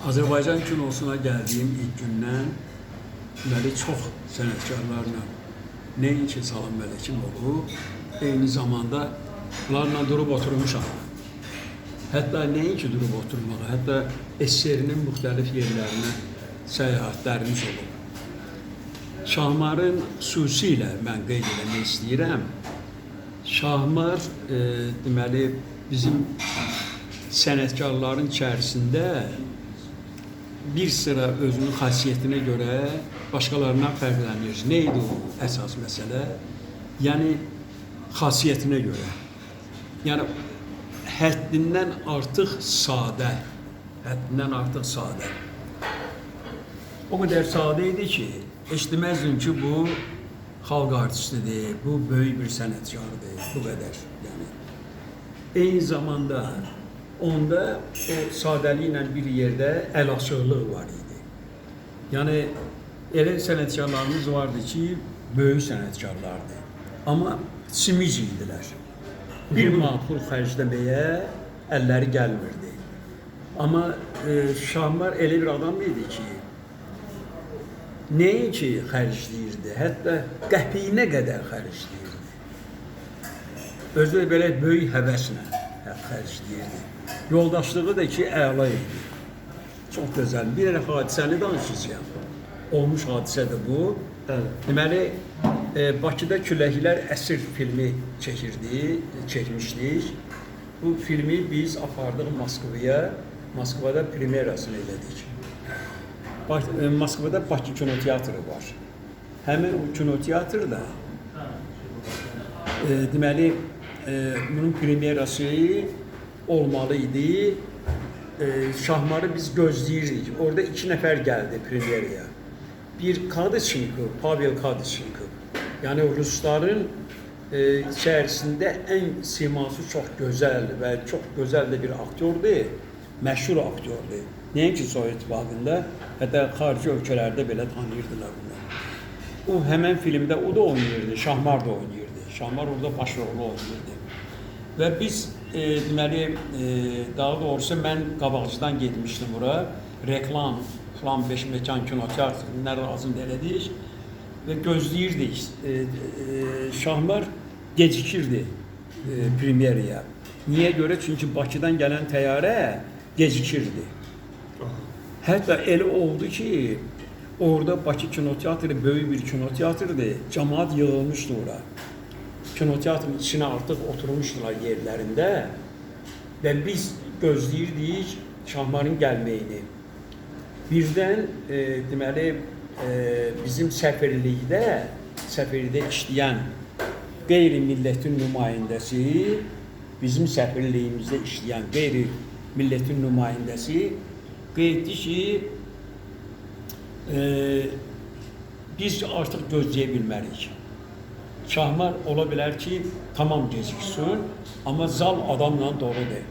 Azərbaycan kinosuna gəldiyim ilk gündən deməli çox sənətkarlarla nəinki Salam Məlikim olub, eyni zamanda bunlarla durub oturmuşam. Hətta nəinki durub oturmağa, hətta SSR-nin müxtəlif yerlərinə səyahətlərimiz olub. Şahmarın xüsusilə mən qeyd etmək istəyirəm. Şahmar deməli bizim sənətkarların içərisində bir sıra özünün xasiyyətinə görə başqalarından fərqlənir. Neydi o əsas məsələ? Yəni xasiyyətinə görə. Yəni həddindən artıq sadə. Həddindən artıq sadə. O qədər sadə idi ki, eşitməzdin ki, bu xalq artistidir, bu böyük bir sənətkardır, bu qədər. Yəni eyni zamanda onda o sadəliklə bir yerdə əl açıqlıq var idi. Yəni elə sənətkarlarımız vardı ki, böyük sənətkarlardı. Amma simic idilər. Bir manat pul xərcləməyə əlləri gəlmirdi. Amma Şahmar elə bir adam idi ki, nəinki xərcləyirdi, hətta qəpiyinə qədər xərcləyirdi. Özü də belə böyük həvəslə xərcləyirdi. Yoldaşlığı da ki, əla idi. Çox gözəl. Bir dənə hadisəni danışacağım. Olmuş hadisədir bu. Deməli, Bakıda Küləklər Əsir filmi çəkmişdik. Bu filmi biz apardıq Moskvaya. Moskvada premyerasını elədik. Moskvada Bakı kinoteatrı var. Həmin o kinoteatrda deməli, bunun premyerası olmalı idi. Şahmarı biz gözləyirdik. Orada 2 nəfər gəldi premyeraya. Bir Kadışnikov, Pavel Kadışnikov. Yəni Rusların içərisində ən siması çox gözəl və çox gözəl də bir aktyordur. Məşhur aktyordur. Nəinki Sovet İttifaqında, hətta xarici ölkələrdə belə tanıyırdılar bunu. O həmən filmdə o da oynayırdı, Şahmar da oynayırdı. Şahmar orada baş rolu oynayırdı. Və biz deməli, daha doğrusu mən qabaqcıdan getmişdim bura. Reklam falan 5 mekan kinoteatrında lazım elədik və gözləyirdik. Şahmar gecikirdi premyeraya. Niyə görə? Çünki Bakıdan gələn təyyarə gecikirdi. Hətta elə oldu ki, orada Bakı kinoteatrı böyük bir kinoteatrdır. Cəmaat yığılmışdı ora. Kinoteatrın içine artıq oturmuşdular yerlərində və biz gözləyirdik Şahmarın gəlməyini. Birdən deməli bizim səfirlikdə işləyən qeyri-millətin nümayəndəsi, bizim səfirliyimizdə işləyən qeyri-millətin nümayəndəsi qeyd etdi ki, biz artıq gözləyə bilmərik. Şahmar ola bilər ki, tamam geciksin, amma zal adamla doludur.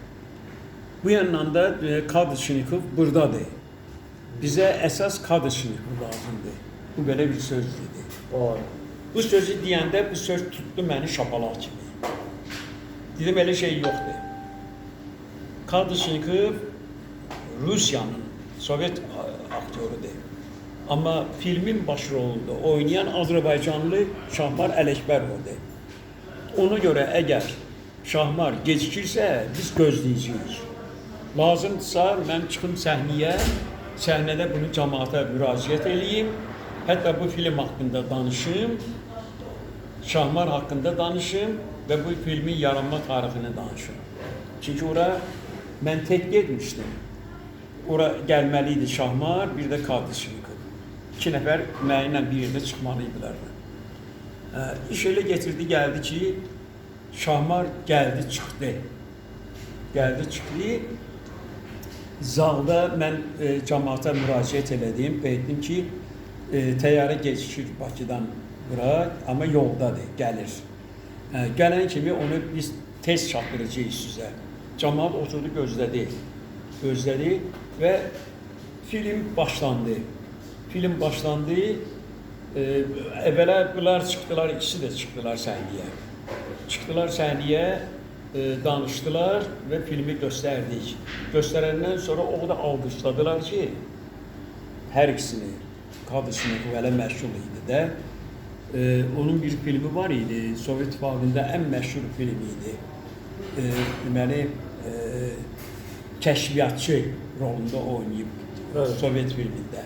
Bu yandan da Kadışnikov buradadır. Bizə əsas Kadışnikov lazımdır. Bu belə bir söz dedi. Bu sözü deyəndə bu söz tutdu məni şapalaq kimi. Dedim, elə şey yoxdur. Kadışnikov Rusiyanın, Sovet aktyorudur. Amma filmin baş rolunda oynayan Azərbaycanlı Şahmar Ələkbərovadır. Ona görə əgər Şahmar gecikirsə, biz gözləyəcəyik. Lazımdırsa, mən çıxım səhnədə bunu cəmaata müraciət edeyim. Hətta bu film haqqında danışım, Şahmar haqqında danışım və bu filmin yaranma tarixini danışım. Çünki ora mən tək getmişdim. Ora gəlməli idi Şahmar, bir də Kadışnikov. 2 nəfər mənimlə bir yerdə çıxmalıydılar. İş elə getirdi, gəldi ki, Şahmar gəldi, çıxdı. Zalda mən cəmaata müraciət elədim, qeyddim ki, təyyarə gecikir Bakıdan bura, amma yoldadır, gəlir. Gələn kimi onu biz tez çatdıracağıq sizə. Cəmaat oturdu, gözlədi və film başlandı. Əvvəla bunlar çıxdılar, ikisi də çıxdılar səhnəyə. danışdılar və filmi göstərdik. Göstərəndən sonra o da alqışladılar ki, hər ikisini, Qadısınıq vələ məşhur idi də. Onun bir filmi var idi, Sovet İttifaqında ən məşhur film idi. Deməli, kəşfiyyatçı rolunda oynayıb Sovet filmində.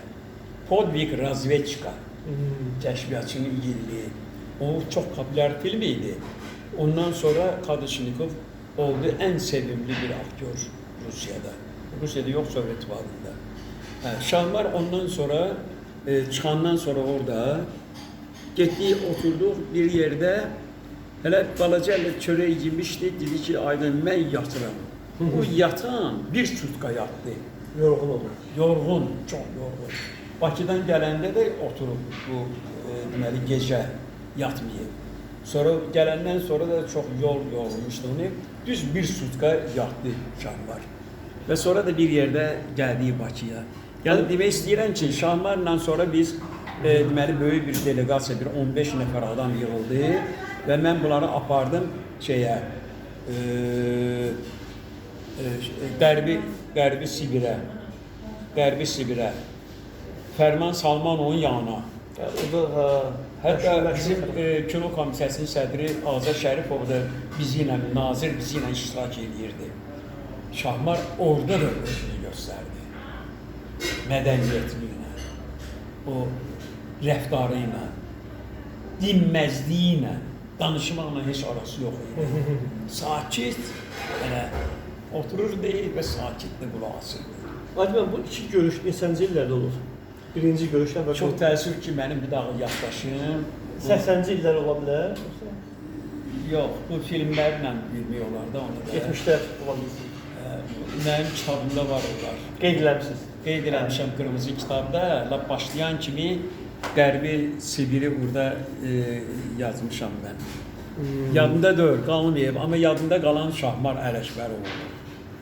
Podvig Razvedchka, kəşfiyyatçının illiyi. O çox popülər film idi. Ondan sonra Qadısnikov oldu ən sevimli bir aktyor Rusiyada. Rusiyada yox, Sovet İttifaqında. Şahmar ondan sonra, çıxandan sonra orada getdik, oturduq bir yerdə, hələ balaca çörək yemişdi, dedi ki, aydın mən yatıram. O yatan bir sutka yatdı. Yorğun olur. Yorğun, çox yorğun. Bakıdan gələndə də oturub bu deməli gecə yatmayıb. Sonra gələndən sonra da çox yol yorulmuşdu onu. Düz bir sutka yatdı Şahmar. Və sonra da bir yerdə gəldik Bakıya. Yəni demək istəyirəm ki, Şahmarla sonra biz deməli böyük bir delegasiya, bir 15 nəfər adam yığıldı və mən bunları apardım şeyə, Qərbi Sibirə, Fərman Salmanovun yanına. Hətta bizim kino komissiyasının sədri Azər Şərifov da bizi ilə, nazir bizi ilə iştirak edirdi. Şahmar orada da özünü göstərdi. Mədəniyyəti ilə, o rəftarı ilə, dinməzliyi ilə, danışmaqla heç arası yox idi. Sakit, elə oturur deyil və sakit də qulaq asırdı. Adəm, bu iki görüş neçənci illərdə olur? Birinci görüşdən və çox təəssüf ki, mənim bir daha yaşdaşım 80-ci illər ola bilər? Yox, bu filmlərlə bilmək olar da onu da. 70-lər ola bilər. Mənim kitabımda var onlar. Qeyd eləmişsiniz. Qeyd eləmişəm qırmızı kitabda. Başlayan kimi Qərbi Sibiri burada yazmışam mən. Yadımda deyil, qalmayıb, amma yadımda qalan Şahmar Ələkbəroğlu.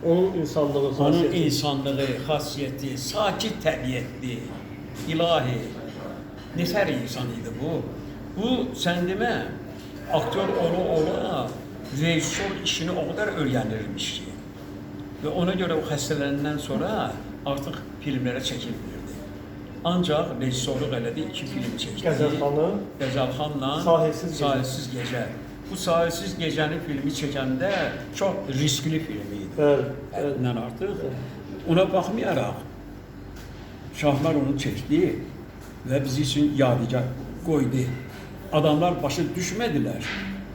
Onun insanlığı, onun insanlığı, xasiyyəti, sakit təbiətli, ilahi, nətər insan idi bu? Bu, sən demə, aktyor ola, rejissor işini o qədər öyrənirmiş ki. Və ona görə o xəstələrindən sonra artıq filmlərə çəkilmirdi. Ancaq rejissorluq elədi, 2 film çəkdi. Qəzəlxanla Sahilsiz Gecə. Bu Sahilsiz Gecənin filmi çəkəndə çox riskli film idi. Həddindən artıq. Ona baxmayaraq, Şahmar onu çəkdi və bizi üçün yadigar qoydu. Adamlar başa düşmədilər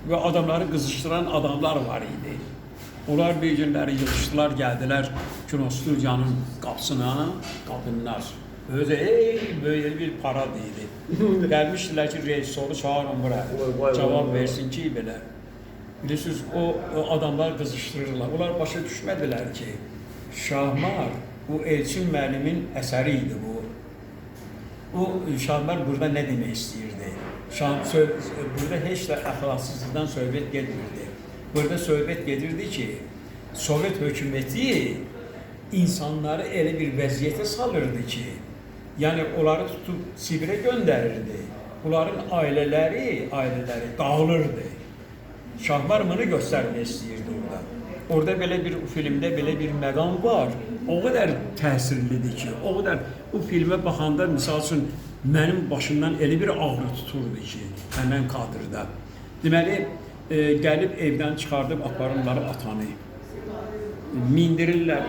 və adamları qızışdıran adamlar var idi. Onlar bir günləri yığışdılar, gəldilər kinostudiyanın qapısına, qadınlar. Özü böyle bir parad idi. Gəlmişdilər ki, rejissoru çağırın bura, cavab versin ki, belə. Bilirsiniz, o adamlar qızışdırırlar. Onlar başa düşmədilər ki, Şahmar, bu Elçin müəllimin əsəri idi bu. Bu Şahmar burada nə demək istəyirdi? Burada heç də əxlaqsızlıqdan söhbət gedirdi. Burada söhbət gedirdi ki, Sovet hökuməti insanları elə bir vəziyyətə salırdı ki, yəni onları tutub Sibirə göndərirdi. Onların ailələri dağılırdı. Şahmar bunu göstərmək istəyirdi orada. Orada belə bir filmdə belə bir məqam var. O qədər təsirlidir ki, o qədər bu filmə baxanda misal üçün mənim başımdan elə bir ağrı tuturdu ki, həmən kadrda. Deməli, gəlib evdən çıxardıb aparırlar atanı. Mindirirlər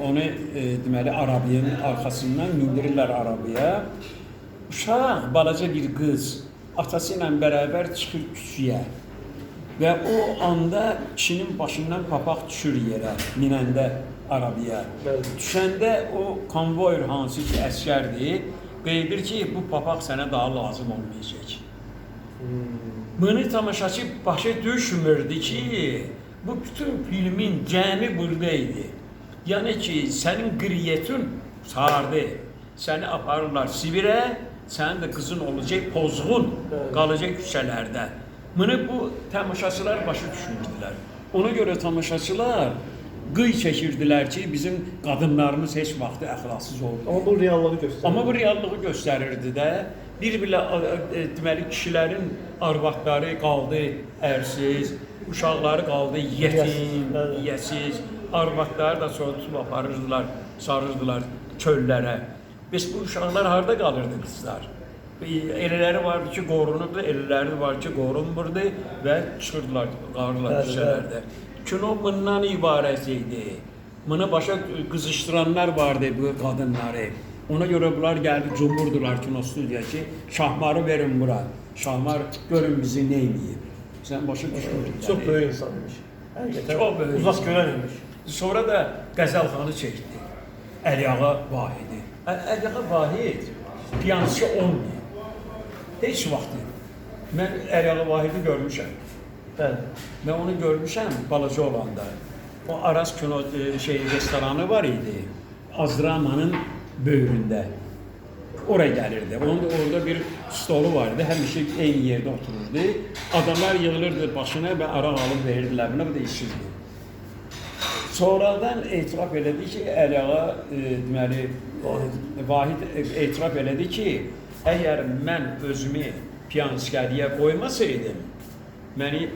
onu deməli arabanın arxasından mindirirlər arabaya. Uşaq, balaca bir qız atası ilə bərabər çıxır küçüyə. Və o anda kişinin başından papaq düşür yerə, minəndə arabaya. Düşəndə o konvoyur hansı ki əskərdir, qeydir ki, bu papaq sənə daha lazım olmayacaq. Bunu tamaşaçı başa düşmürdü ki, bu bütün filmin cəmi buradaydı. Yəni ki, sənin qriyyətin sardı, səni aparırlar Sibirə, sənin də qızın olacaq pozğun, qalacaq küçələrdə. Bunu bu tamaşaçılar başa düşmürdülər. Ona görə tamaşaçılar qıy çəkirdilər ki, bizim qadınlarımız heç vaxtı əxlaqsız oldu. Amma bu reallığı göstərirdi. Amma bu reallığı göstərirdi də Bir-birlə deməli kişilərin arvadları qaldı ərsiz, uşaqları qaldı yetim, Bəli. yiyəsiz, arvadları da sonra tutub aparırdılar, sarırdılar çöllərə. Bəs bu uşaqlar harda qalırdı qızlar? Elələri vardı ki, qorunurdu, elələri vardı ki, qorunmurdu və çıxırdılar, qalırlar Bəli, küçələrdə. Kino bundan ibarət idi. Bunu başa qızışdıranlar vardı bu qadınları. Ona görə bunlar gəldi, cumurdular kino studiya ki, Şahmarı verin bura. Şahmar görün bizi neyləyib. Sən başa düşmürdün. Çox böyük insanmış. Həqiqətən Çox böyük uzaq insan. görən imiş. Sonra da Qəzəlxanı çəkdi. Əliağa Vahidi. Əliağa Vahid piyanistçi olmuyor. Heç vaxtı. Mən Əliağa Vahidi görmüşəm. Bəli. Mən onu görmüşəm balaca olanda. O Aras kino restoranı var idi. Azdramanın böyründə. Oraya gəlirdi. Onun da orada bir stolu vardı. Həmişə eyni yerdə otururdu. Adamlar yığılırdı başına və araq alıb verirdilər buna, bu da işsizdi. Sonradan etiraf elədi ki, Əliağa deməli Vahid etiraf elədi ki, əgər mən özümü piyanistliyə qoymasaydım, məni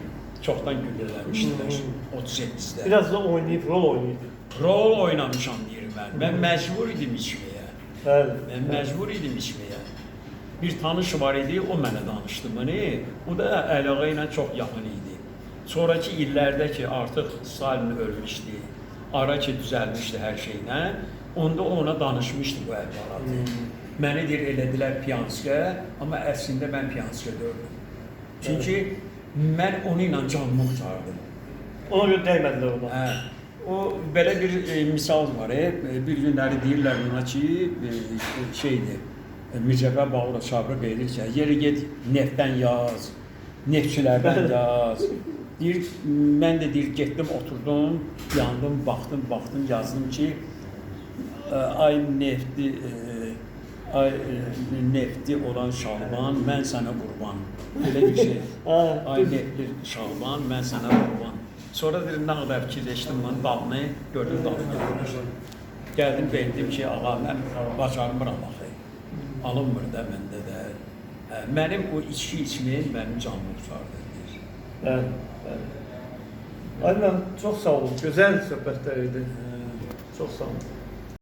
çoxdan güllələmişdilər 38-də. Biraz da oynayıb, rol oynayıb. Rol oynamışam deyir mən. Mən məcbur idim içməyə. Bəli. Mən məcbur idim içməyə. Bir tanış var idi, o mənə danışdı bunu. O da Əliağa ilə çox yaxın idi. Sonraki illərdə ki, artıq Stalin ölmüşdü, ara ki düzəlmişdi hər şeylə, onda ona danışmışdı bu əhvalatı. Məni deyir, elədilər piyanistə, amma əslində mən piyanistə dördüm. Çünki mən onu ilə canımı qurtardım. Ona görə dəymədilər ona. Hə. O belə bir misal var. Bir günləri deyirlər ona ki, şeydir. Mircəfər Bağura Sabri deyir ki, yeri get neftdən yaz, neftçilərdən yaz. Deyir, mən də deyir, getdim, oturdum, yandım, baxdım, yazdım ki, ay nefti olan Şalban, mən sənə qurban. Belə bir şey. Ay neftli Şalban, mən sənə qurban. Sonra deyir, nə qədər fikirləşdim bunun dalını, gördüm dalını görmüşəm. Gəldim, verdim ki, ağa, mən bacarmıram axı. Alınmır da məndə də. Mənim o içki içməyin mənim canımı qurtardı, deyir. Bəli, bəli. Aynen, çox sağ olun. Gözəl söhbətlər idi. Çox sağ olun.